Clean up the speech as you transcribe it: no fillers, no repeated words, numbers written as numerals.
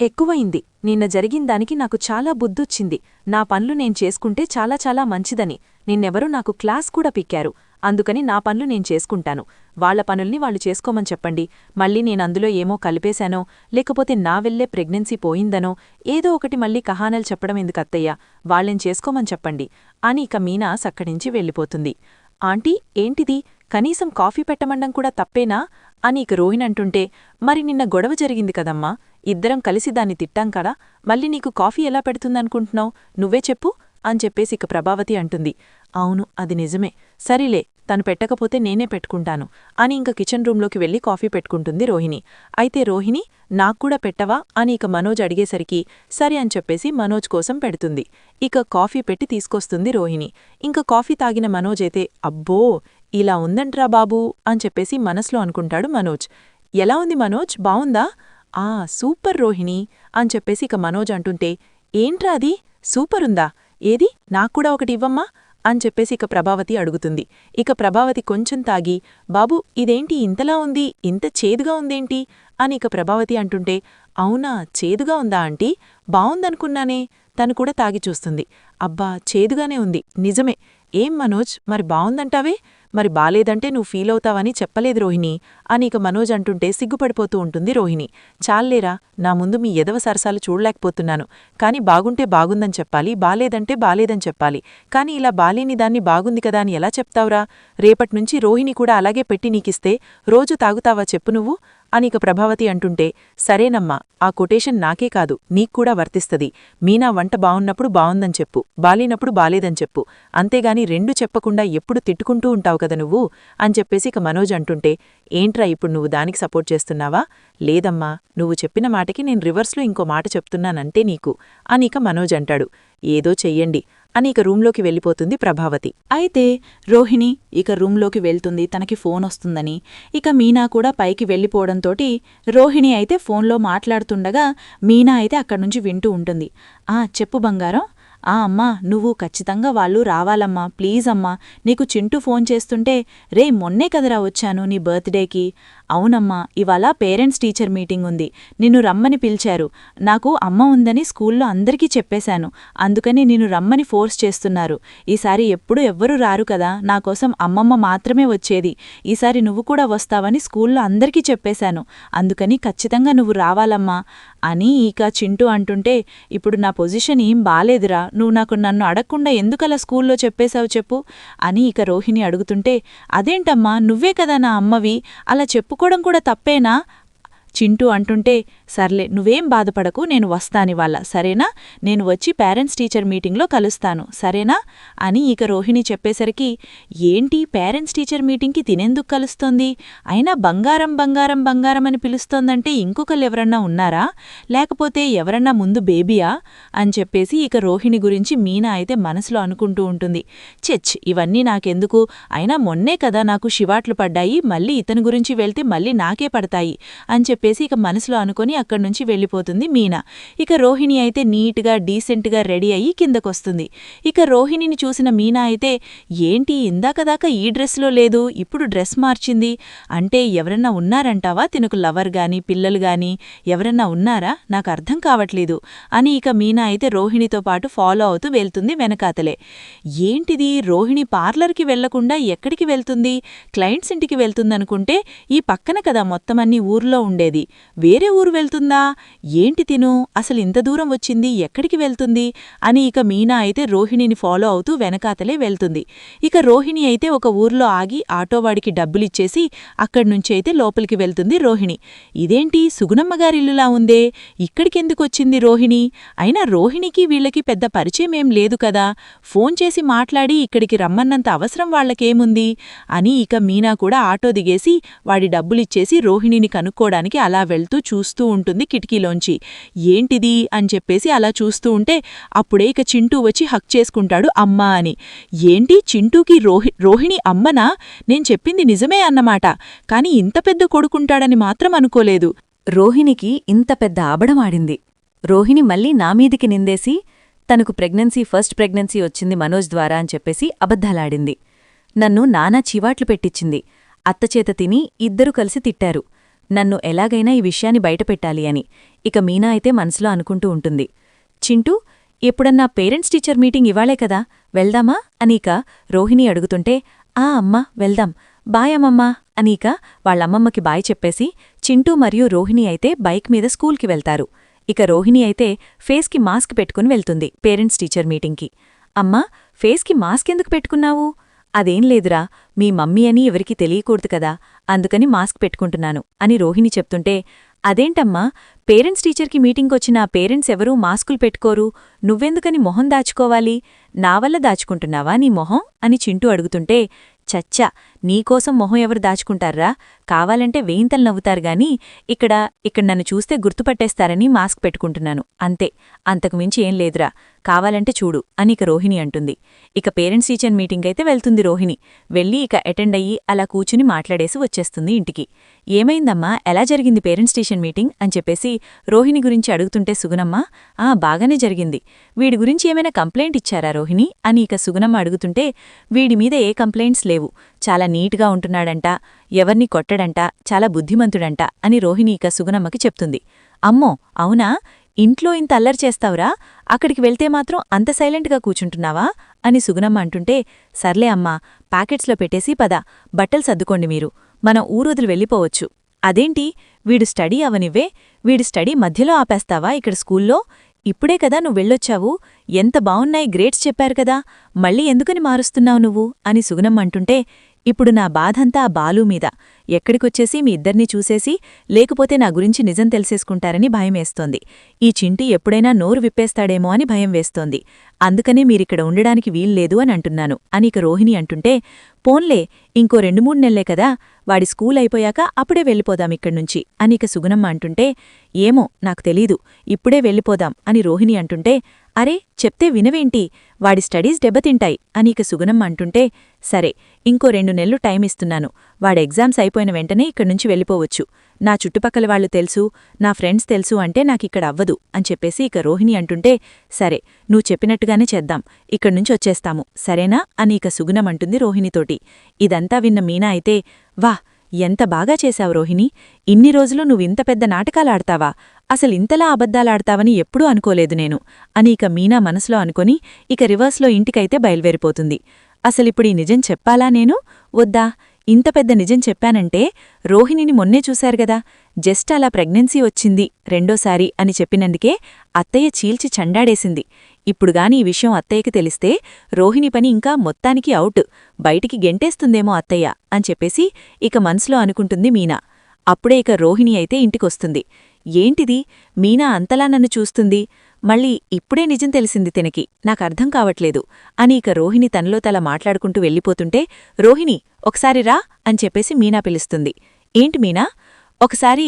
ఎక్కువయింది. నిన్న జరిగిందానికి నాకు చాలా బుద్ధొచ్చింది. నా పనులు నేను చేసుకుంటే చాలా చాలా మంచిదని. నిన్నెవరో నాకు క్లాస్ కూడా పిక్కారు. అందుకని నా పనులు నేను చేసుకుంటాను. వాళ్ల పనుల్ని వాళ్ళు చేసుకోమని చెప్పండి. మళ్ళీ నేనందులో ఏమో కలిపేశానో, లేకపోతే నా వెళ్లే ప్రెగ్నెన్సీ పోయిందనో ఏదో ఒకటి మళ్ళీ కహానలు చెప్పడం ఎందుకత్తయ్యా, వాళ్ళేం చేసుకోమని చెప్పండి అని ఇక మీనా సక్కడించి వెళ్ళిపోతుంది. ఆంటీ, ఏంటిది, కనీసం కాఫీ పెట్టమండం కూడా తప్పేనా అని ఇక రోహిణంటుంటే, మరి నిన్న గొడవ జరిగింది కదమ్మా, ఇద్దరం కలిసి దాన్ని తిట్టాం కదా, మళ్ళీ నీకు కాఫీ ఎలా పెడుతుందనుకుంటున్నావు, నువ్వే చెప్పు అని చెప్పేసి ఇక ప్రభావతి అంటుంది. అవును, అది నిజమే. సరిలే, తను పెట్టకపోతే నేనే పెట్టుకుంటాను అని ఇంక కిచెన్ రూంలోకి వెళ్లి కాఫీ పెట్టుకుంటుంది రోహిణి. అయితే రోహిణి, నాక్కూడా పెట్టవా అని ఇక మనోజ్ అడిగేసరికి సరే అని చెప్పేసి మనోజ్ కోసం పెడుతుంది. ఇక కాఫీ పెట్టి తీసుకొస్తుంది రోహిణి. ఇంక కాఫీ తాగిన మనోజ్ అయితే, అబ్బో ఇలా ఉందంట్రా బాబూ అని చెప్పేసి మనసులో అనుకుంటాడు మనోజ్. ఎలా ఉంది మనోజ్, బావుందా? ఆ సూపర్ రోహిణి అని చెప్పేసి ఇక మనోజ్ అంటుంటే, ఏంట్రా అది సూపరుందా, ఏది నాక్కూడా ఒకటి ఇవ్వమ్మా అని చెప్పేసి ఇక ప్రభావతి అడుగుతుంది. ఇక ప్రభావతి కొంచెం తాగి, బాబూ ఇదేంటి ఇంతలా ఉంది, ఇంత చేదుగా ఉందేంటి అని ఇక ప్రభావతి అంటుంటే, అవునా చేదుగా ఉందా ఆంటీ, బావుందనుకున్నానే. తను కూడా తాగి చూస్తుంది. అబ్బా చేదుగానే ఉంది, నిజమే. ఏం మనోజ్, మరి బావుందంటావే, మరి బాలేదంటే నువ్వు ఫీలవుతావని చెప్పలేదు రోహిణి అని ఇక మనోజ్ అంటుంటే సిగ్గుపడిపోతూ ఉంటుంది రోహిణి. చాల్లేరా, నా ముందు మీ ఎదవ సరసాలు చూడలేకపోతున్నాను. కాని బాగుంటే బాగుందని చెప్పాలి, బాలేదంటే బాలేదని చెప్పాలి. కాని ఇలా బాలేని దాన్ని బాగుంది కదా అని ఎలా చెప్తావురా? రేపట్నుంచి రోహిణి కూడా అలాగే పెట్టి నీకిస్తే రోజు తాగుతావా చెప్పు నువ్వు అని ఇక ప్రభావతి అంటుంటే, సరేనమ్మా, ఆ కొటేషన్ నాకే కాదు నీక్కూడా వర్తిస్తది. మీనా వంట బావున్నప్పుడు బావుందని చెప్పు, బాలేనప్పుడు బాలేదని చెప్పు, అంతేగాని రెండూ చెప్పకుండా ఎప్పుడు తిట్టుకుంటూ ఉంటావు కదా నువ్వు అని చెప్పేసి ఇక మనోజ్ అంటుంటే, ఏంట్రా ఇప్పుడు నువ్వు దానికి సపోర్ట్ చేస్తున్నావా? లేదమ్మా, నువ్వు చెప్పిన మాటకి నేను రివర్స్లో ఇంకో మాట చెప్తున్నానంతే నీకు అని ఇక మనోజ్ అంటాడు. ఏదో చెయ్యండి అని ఇక రూంలోకి వెళ్ళిపోతుంది ప్రభావతి. అయితే రోహిణి ఇక రూంలోకి వెళ్తుంది, తనకి ఫోన్ వస్తుందని. ఇక మీనా కూడా పైకి వెళ్ళిపోవడంతోటి రోహిణి అయితే ఫోన్లో మాట్లాడుతుండగా మీనా అయితే అక్కడ్నుంచి వింటూ ఉంటుంది. చెప్పు బంగారం. అమ్మా, నువ్వు ఖచ్చితంగా వాళ్ళు రావాలమ్మా, ప్లీజ్ అమ్మా. నీకు చింటూ ఫోన్ చేస్తుంటే, రే మొన్నే కదరా వచ్చాను నీ బర్త్డేకి. అవునమ్మా, ఇవాళ పేరెంట్స్ టీచర్ మీటింగ్ ఉంది, నిన్ను రమ్మని పిలిచారు. నాకు అమ్మ ఉందని స్కూల్లో అందరికీ చెప్పేశాను, అందుకని నిన్ను రమ్మని ఫోర్స్ చేస్తున్నారు. ఈసారి ఎప్పుడూ ఎవ్వరూ రారు కదా, నాకోసం అమ్మమ్మ మాత్రమే వచ్చేది. ఈసారి నువ్వు కూడా వస్తావని స్కూల్లో అందరికీ చెప్పేశాను, అందుకని ఖచ్చితంగా నువ్వు రావాలమ్మా అని ఇక చింటూ అంటుంటే, ఇప్పుడు నా పొజిషన్ ఏం బాలేదురా, నువ్వు నన్ను అడగకుండా ఎందుకలా స్కూల్లో చెప్పేశావు చెప్పు అని ఇక రోహిణి అడుగుతుంటే, అదేంటమ్మా, నువ్వే కదా నా అమ్మవి, అలా చెప్పుకోవడం కూడా తప్పేనా చింటూ అంటుంటే, సర్లే నువ్వేం బాధపడకు, నేను వస్తానివాళ, సరేనా? నేను వచ్చి పేరెంట్స్ టీచర్ మీటింగ్లో కలుస్తాను, సరేనా అని ఇక రోహిణి చెప్పేసరికి, ఏంటి పేరెంట్స్ టీచర్ మీటింగ్కి తినేందుకు కలుస్తోంది, అయినా బంగారం బంగారం బంగారం అని పిలుస్తోందంటే ఇంకొకళ్ళెవరన్నా ఉన్నారా, లేకపోతే ఎవరన్నా ముందు బేబీయా అని చెప్పేసి ఇక రోహిణి గురించి మీనా అయితే మనసులో అనుకుంటూ ఉంటుంది. ఇవన్నీ నాకెందుకు, అయినా మొన్నే కదా నాకు శివాట్లు పడ్డాయి, మళ్ళీ ఇతని గురించి వెళ్తే మళ్ళీ నాకే పడతాయి అని చెప్పేసి ఇక మనసులో అనుకుని అక్కడ్నుంచి వెళ్ళిపోతుంది మీనా. ఇక రోహిణి అయితే నీట్గా డీసెంట్గా రెడీ అయ్యి కిందకొస్తుంది. ఇక రోహిణిని చూసిన మీనా అయితే, ఏంటి ఇందాకదాకా ఈ డ్రెస్లో లేదు, ఇప్పుడు డ్రెస్ మార్చింది, అంటే ఎవరన్నా ఉన్నారంటావా, తినకు లవర్ గాని పిల్లలు గాని ఎవరన్నా ఉన్నారా, నాకు అర్థం కావట్లేదు అని ఇక మీనా అయితే రోహిణితో పాటు ఫాలో అవుతూ వెళ్తుంది వెనకాతలే. ఏంటిది, రోహిణి పార్లర్కి వెళ్లకుండా ఎక్కడికి వెళ్తుంది, క్లయింట్స్ ఇంటికి వెళ్తుందనుకుంటే ఈ పక్కన కదా మొత్తమన్నీ ఊర్లో ఉండేది, వేరే ఊరు వెళ్తుందా, ఏంటి తిను అసలు ఇంత దూరం వచ్చింది, ఎక్కడికి వెళ్తుంది అని ఇక మీనా అయితే రోహిణిని ఫాలో అవుతూ వెనకాతలే వెళ్తుంది. ఇక రోహిణి అయితే ఒక ఊర్లో ఆగి ఆటోవాడికి డబ్బులిచ్చేసి అక్కడ్నుంచి అయితే లోపలికి వెళ్తుంది రోహిణి. ఇదేంటి సుగుణమ్మగారిల్లులా ఉందే, ఇక్కడికెందుకొచ్చింది రోహిణి, అయినా రోహిణికి వీళ్లకి పెద్ద పరిచయమేం లేదు కదా, ఫోన్ చేసి మాట్లాడి ఇక్కడికి రమ్మన్నంత అవసరం వాళ్లకేముంది అని ఇక మీనా కూడా ఆటో దిగేసి వాడి డబ్బులిచ్చేసి రోహిణిని కనుక్కోడానికి అలా వెళ్తూ చూస్తూ ఉంటుంది కిటికీలోంచి. ఏంటిది అని చెప్పేసి అలా చూస్తూ ఉంటే అప్పుడే ఇక చింటూ వచ్చి హక్ చేసుకుంటాడు అమ్మా అని. ఏంటి చింటూకి రోహిణి అమ్మనా, నేను చెప్పింది నిజమే అన్నమాట, కాని ఇంత పెద్ద కొడుకుంటాడని మాత్రం అనుకోలేదు. రోహిణికి ఇంత పెద్ద ఆబడమాడింది. రోహిణి మళ్ళీ నామీదికి నిందేసి తనకు ఫస్ట్ ప్రెగ్నెన్సీ వచ్చింది మనోజ్ ద్వారా అని చెప్పేసి అబద్ధాలాడింది. నన్ను నానా చివాట్లు పెట్టించింది, అత్తచేత తిని ఇద్దరూ కలిసి తిట్టారు, నన్ను ఎలాగైనా ఈ విషయాన్ని బయటపెట్టాలి అని. ఇక మీనా అయితే మనసులో అనుకుంటూ ఉంటుంది. చింటూ, ఎప్పుడన్నా పేరెంట్స్ టీచర్ మీటింగ్ ఇవాళే కదా, వెళ్దామా అనీక రోహిణి అడుగుతుంటే, ఆ అమ్మా వెళ్దాం, బాయ్ అమ్మమ్మా అనీక వాళ్ళమ్మమ్మకి బాయ్ చెప్పేసి చింటూ మరియు రోహిణి అయితే బైక్ మీద స్కూల్కి వెళ్తారు. ఇక రోహిణి అయితే ఫేస్కి మాస్క్ పెట్టుకుని వెళ్తుంది పేరెంట్స్ టీచర్ మీటింగ్కి. అమ్మా, ఫేస్కి మాస్క్ ఎందుకు పెట్టుకున్నావు? అదేం లేదురా, మీ మమ్మీ అని ఎవరికీ తెలియకూడదు కదా, అందుకని మాస్క్ పెట్టుకుంటున్నాను అని రోహిణి చెప్తుంటే, అదేంటమ్మా, పేరెంట్స్ టీచర్కి మీటింగ్కొచ్చిన పేరెంట్స్ ఎవరూ మాస్కులు పెట్టుకోరు, నువ్వెందుకని మొహం దాచుకోవాలి? నా వల్ల దాచుకుంటున్నావా నీ మొహం అని చింటూ అడుగుతుంటే, చచ్చా, నీకోసం మొహం ఎవరు దాచుకుంటారా? కావాలంటే వేయింతలు నవ్వుతారుగాని ఇక్కడ నన్ను చూస్తే గుర్తుపట్టేస్తారని మాస్క్ పెట్టుకుంటున్నాను అంతే, అంతకుమించి ఏం లేదురా, కావాలంటే చూడు అని ఇక రోహిణి అంటుంది. ఇక పేరెంట్స్ టీచర్ మీటింగ్ అయితే వెళ్తుంది రోహిణి. వెళ్ళి ఇక అటెండ్ అయ్యి అలా కూచుని మాట్లాడేసి వచ్చేస్తుంది ఇంటికి. ఏమైందమ్మా, ఎలా జరిగింది పేరెంట్స్ టీచర్ మీటింగ్ అని చెప్పేసి రోహిణి గురించి అడుగుతుంటే సుగుణమ్మ, బాగానే జరిగింది. వీడి గురించి ఏమైనా కంప్లైంట్ ఇచ్చారా రోహిణి అని ఇక సుగుణమ్మ అడుగుతుంటే, వీడి మీద ఏ కంప్లైంట్స్ లేవు, చాలా నీట్గా ఉంటున్నాడంట, ఎవర్నీ కొట్టడంట, చాలా బుద్ధిమంతుడంట అని రోహిణి ఇక సుగుణమ్మకి చెప్తుంది. అమ్మో అవునా, ఇంట్లో ఇంత అల్లరి చేస్తావురా, అక్కడికి వెళ్తే మాత్రం అంత సైలెంట్గా కూచుంటున్నావా అని సుగుణమ్మ అంటుంటే, సర్లే అమ్మా, ప్యాకెట్స్లో పెట్టేసి పద, బట్టలు సర్దుకోండి మీరు, మనం ఊరొదిలి వెళ్ళిపోవచ్చు. అదేంటి, వీడు స్టడీ అవనివ్వే, వీడి స్టడీ మధ్యలో ఆపేస్తావా ఇక్కడ స్కూల్లో? ఇప్పుడే కదా నువ్వెళ్ళొచ్చావు, ఎంత బావున్నాయి గ్రేడ్స్ చెప్పారు కదా, మళ్ళీ ఎందుకని మారుస్తున్నావు నువ్వు అని సుగుణమ్మ అంటుంటే, ఇప్పుడు నా బాధంతా ఆ బాలు మీద, ఎక్కడికొచ్చేసి మీ ఇద్దరినీ చూసేసి లేకపోతే నా గురించి నిజం తెలిసేసుకుంటారని భయమేస్తోంది. ఈ చింటి ఎప్పుడైనా నోరు విప్పేస్తాడేమో అని భయం వేస్తోంది. అందుకనే మీరిక్కడ ఉండడానికి వీల్లేదు అని అంటున్నాను అని ఇక రోహిణి అంటుంటే, పోన్లే, ఇంకో 2-3 నెలలే కదా, వాడి స్కూల్ అయిపోయాక అప్పుడే వెళ్ళిపోదాం ఇక్కడ్నుంచి అని ఇక సుగుణమ్మ అంటుంటే, ఏమో నాకు తెలీదు, ఇప్పుడే వెళ్ళిపోదాం అని రోహిణి అంటుంటే, అరే చెప్తే వినవేంటి, వాడి స్టడీస్ దెబ్బతింటాయి అని ఇక సుగుణమ్మ అంటుంటే, సరే ఇంకో 2 నెలలు టైమిస్తున్నాను, వాడి ఎగ్జామ్స్ అయిపోయిన వెంటనే ఇక్కడ్నుంచి వెళ్ళిపోవచ్చు, నా చుట్టుపక్కల వాళ్ళు తెలుసు, నా ఫ్రెండ్స్ తెలుసు అంటే నాకిక్కడ అవ్వదు అని చెప్పేసి ఇక రోహిణి అంటుంటే, సరే నువ్వు చెప్పినట్టుగానే చేద్దాం, ఇక్కడ్నుంచి వచ్చేస్తాము సరేనా అని ఇక సుగుణమంటుంది రోహిణితోటి. ఇదంతా విన్న మీనా అయితే, వా, ఎంత బాగా చేశావు రోహిణి, ఇన్ని రోజులు నువ్వింత పెద్ద నాటకాలాడతావా, అసలింతలా అబద్ధాలాడతావని ఎప్పుడూ అనుకోలేదు నేను అని ఇక మీనా మనసులో అనుకొని ఇక రివర్స్లో ఇంటికైతే బయల్వేరిపోతుంది. అసలిప్పుడీ నిజం చెప్పాలా నేను, వద్దా? ఇంత పెద్ద నిజం చెప్పానంటే రోహిణిని మొన్నే చూశారుగదా, జస్ట్ అలా ప్రెగ్నెన్సీ వచ్చింది రెండోసారి అని చెప్పినందుకే అత్తయ్య చీల్చి చండాడేసింది. ఇప్పుడుగాని ఈ విషయం అత్తయ్యకి తెలిస్తే రోహిణి పని ఇంకా మొత్తానికి అవుట్, బయటికి గెంటేస్తుందేమో అత్తయ్య అని చెప్పేసి ఇక మనసులో అనుకుంటుంది మీనా. అప్పుడే ఇక రోహిణి అయితే ఇంటికొస్తుంది. ఏంటిది, మీనా అంతలా నన్ను చూస్తుంది, మళ్ళీ ఇప్పుడే నిజం తెలిసింది తినకి, నాకర్థం కావట్లేదు అని ఇక రోహిణి తనలో తల మాట్లాడుకుంటూ వెళ్ళిపోతుంటే, రోహిణి ఒకసారి రా అని చెప్పేసి మీనా పిలుస్తుంది. ఏంటి మీనా, ఒకసారి